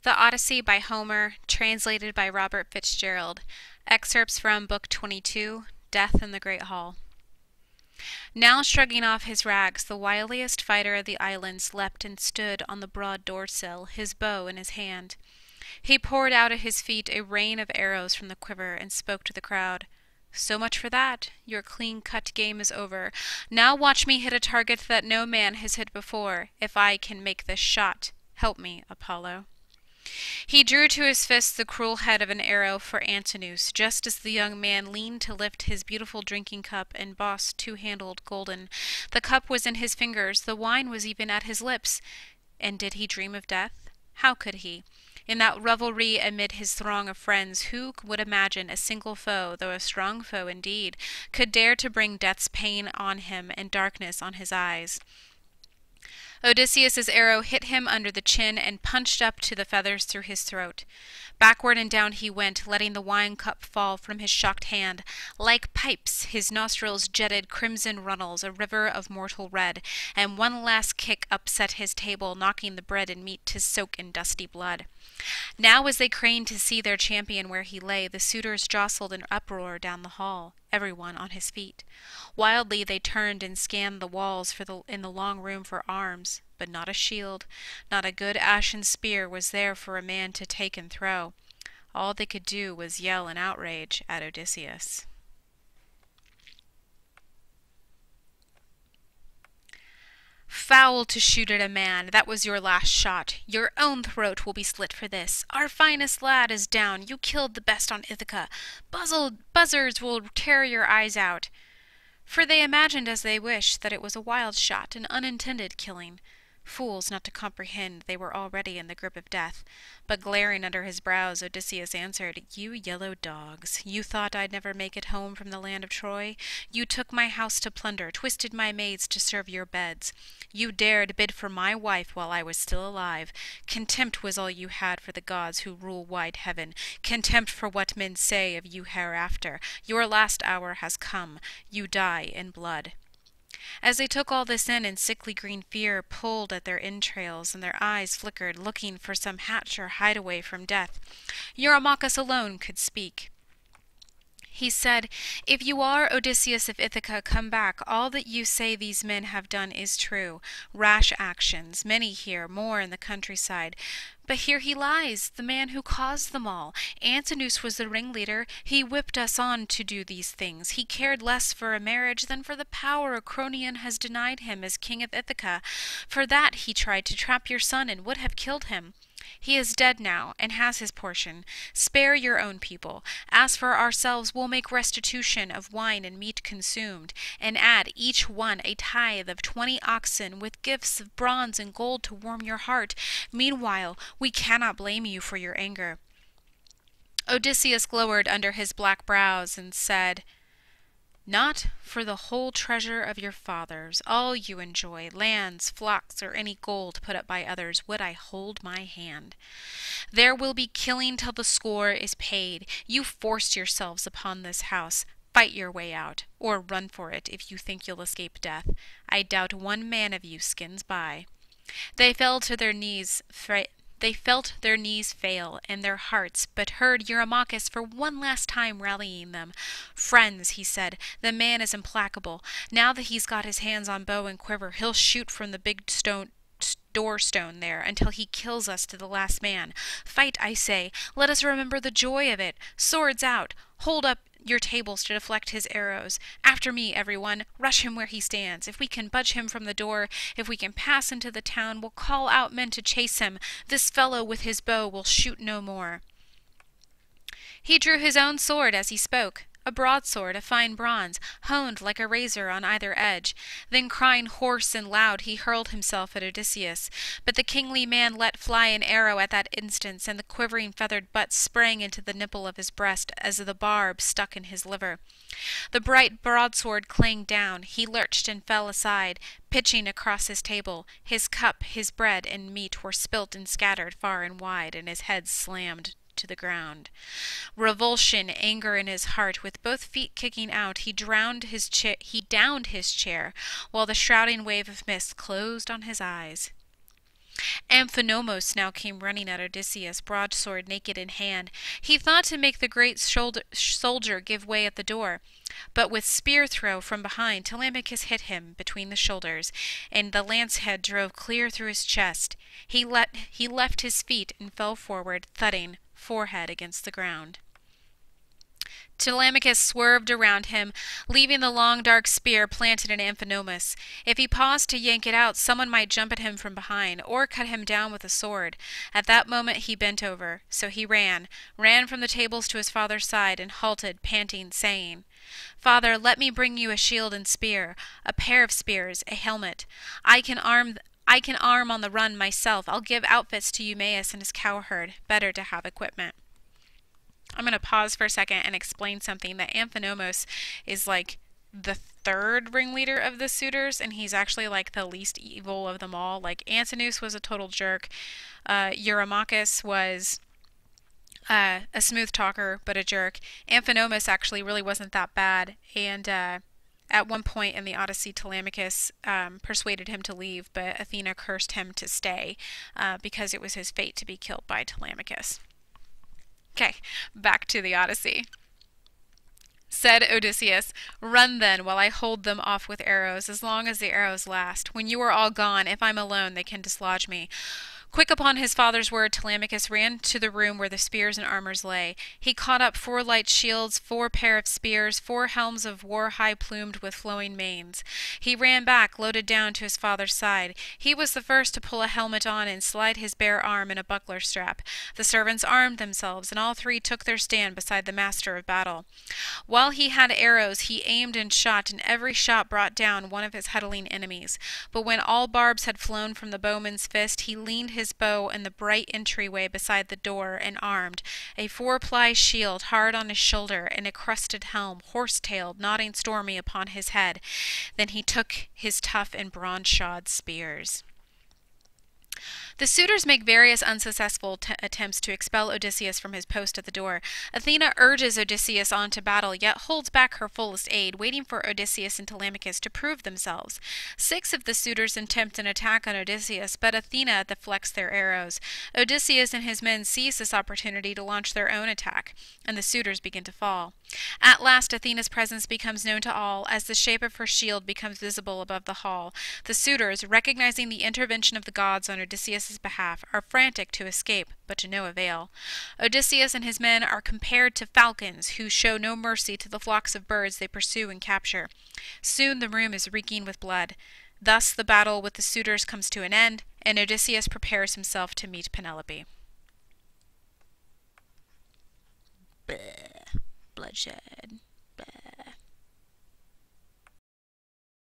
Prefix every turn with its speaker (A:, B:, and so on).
A: The Odyssey by Homer, translated by Robert Fitzgerald. Excerpts from Book 22, Death in the Great Hall. Now shrugging off his rags, the wiliest fighter of the islands leapt and stood on the broad door-sill, his bow in his hand. He poured out at his feet a rain of arrows from the quiver and spoke to the crowd. "So much for that. Your clean-cut game is over. Now watch me hit a target that no man has hit before, if I can make this shot. Help me, Apollo." He drew to his fist the cruel head of an arrow for Antinous, just as the young man leaned to lift his beautiful drinking cup, embossed two-handled golden. The cup was in his fingers, the wine was even at his lips. And did he dream of death? How could he? In that revelry amid his throng of friends, who would imagine a single foe, though a strong foe indeed, could dare to bring death's pain on him and darkness on his eyes? Odysseus's arrow hit him under the chin and punched up to the feathers through his throat. Backward and down he went, letting the wine cup fall from his shocked hand. Like pipes, his nostrils jetted crimson runnels, a river of mortal red, and one last kick upset his table, knocking the bread and meat to soak in dusty blood. Now as they craned to see their champion where he lay, the suitors jostled in uproar down the hall, everyone on his feet. Wildly they turned and scanned the walls in the long room for arms, but not a shield, not a good ashen spear was there for a man to take and throw. All they could do was yell in outrage at Odysseus. "Foul to shoot at a man! That was your last shot. Your own throat will be slit for this. Our finest lad is down. You killed the best on Ithaca. Buzzards will tear your eyes out." For they imagined as they wished that it was a wild shot, an unintended killing. Fools not to comprehend they were already in the grip of death. But glaring under his brows, Odysseus answered, "You yellow dogs, you thought I'd never make it home from the land of Troy? You took my house to plunder, twisted my maids to serve your beds. You dared bid for my wife while I was still alive. Contempt was all you had for the gods who rule wide heaven, contempt for what men say of you hereafter. Your last hour has come. You die in blood." As they took all this in sickly green fear pulled at their entrails, and their eyes flickered, looking for some hatch or hideaway from death, Eurymachus alone could speak. He said, "If you are Odysseus of Ithaca, come back. All that you say these men have done is true. Rash actions, many here, more in the countryside. But here he lies, the man who caused them all. Antinous was the ringleader. He whipped us on to do these things. He cared less for a marriage than for the power Acronion has denied him as king of Ithaca. For that he tried to trap your son and would have killed him. He is dead now, and has his portion. Spare your own people. As for ourselves, we'll make restitution of wine and meat consumed, and add each one a tithe of 20 oxen, with gifts of bronze and gold to warm your heart. Meanwhile, we cannot blame you for your anger." Odysseus glowered under his black brows and said, "Not for the whole treasure of your fathers, all you enjoy, lands, flocks, or any gold put up by others, would I hold my hand. There will be killing till the score is paid. You forced yourselves upon this house. Fight your way out, or run for it if you think you'll escape death. I doubt one man of you skins by." They fell to their knees. They felt their knees fail, and their hearts, but heard Eurymachus for one last time rallying them. "Friends," he said, "the man is implacable. Now that he's got his hands on bow and quiver, he'll shoot from the big doorstone there until he kills us to the last man. Fight, I say. Let us remember the joy of it. Swords out. Hold up your tables to deflect his arrows. After me, everyone. Rush him where he stands. If we can budge him from the door, if we can pass into the town, we'll call out men to chase him. This fellow with his bow will shoot no more." He drew his own sword as he spoke, a broadsword of fine bronze, honed like a razor on either edge. Then crying hoarse and loud, he hurled himself at Odysseus. But the kingly man let fly an arrow at that instant, and the quivering feathered butt sprang into the nipple of his breast as the barb stuck in his liver. The bright broadsword clanged down. He lurched and fell aside, pitching across his table. His cup, his bread, and meat were spilt and scattered far and wide, and his head slammed to the ground. Revulsion, anger in his heart, with both feet kicking out, he downed his chair, while the shrouding wave of mist closed on his eyes. Amphinomos now came running at Odysseus, broadsword naked in hand. He thought to make the great soldier give way at the door, but with spear throw from behind Telemachus hit him between the shoulders, and the lance head drove clear through his chest. He left his feet and fell forward, thudding, forehead against the ground. Telemachus swerved around him, leaving the long dark spear planted in Amphinomos. If he paused to yank it out, someone might jump at him from behind, or cut him down with a sword. At that moment he bent over, so he ran from the tables to his father's side, and halted, panting, saying, "Father, let me bring you a shield and spear, a pair of spears, a helmet. I can arm on the run myself. I'll give outfits to Eumaeus and his cowherd. Better to have equipment." I'm going to pause for a second and explain something. That Amphinomos is like the third ringleader of the suitors, and he's actually like the least evil of them all. Like Antinous was a total jerk. Eurymachus was a smooth talker, but a jerk. Amphinomos actually really wasn't that bad, and at one point in the Odyssey, Telemachus persuaded him to leave, but Athena cursed him to stay because it was his fate to be killed by Telemachus. Okay, back to the Odyssey. Said Odysseus, "Run then, while I hold them off with arrows, as long as the arrows last. When you are all gone, if I'm alone, they can dislodge me." Quick upon his father's word, Telemachus ran to the room where the spears and armors lay. He caught up 4 light shields, 4 pair of spears, 4 helms of war high plumed with flowing manes. He ran back, loaded down to his father's side. He was the first to pull a helmet on and slide his bare arm in a buckler strap. The servants armed themselves, and all 3 took their stand beside the master of battle. While he had arrows, he aimed and shot, and every shot brought down one of his huddling enemies. But when all barbs had flown from the bowman's fist, he leaned his bow in the bright entryway beside the door, and armed, a 4-ply shield hard on his shoulder, and a crested helm, horse-tailed, nodding stormy upon his head. Then he took his tough and bronze-shod spears. The suitors make various unsuccessful attempts to expel Odysseus from his post at the door. Athena urges Odysseus on to battle, yet holds back her fullest aid, waiting for Odysseus and Telemachus to prove themselves. 6 of the suitors attempt an attack on Odysseus, but Athena deflects their arrows. Odysseus and his men seize this opportunity to launch their own attack, and the suitors begin to fall. At last Athena's presence becomes known to all, as the shape of her shield becomes visible above the hall. The suitors, recognizing the intervention of the gods on Odysseus' behalf, are frantic to escape, but to no avail. Odysseus and his men are compared to falcons who show no mercy to the flocks of birds they pursue and capture. Soon the room is reeking with blood. Thus the battle with the suitors comes to an end, and Odysseus prepares himself to meet Penelope. Bleh. Bloodshed.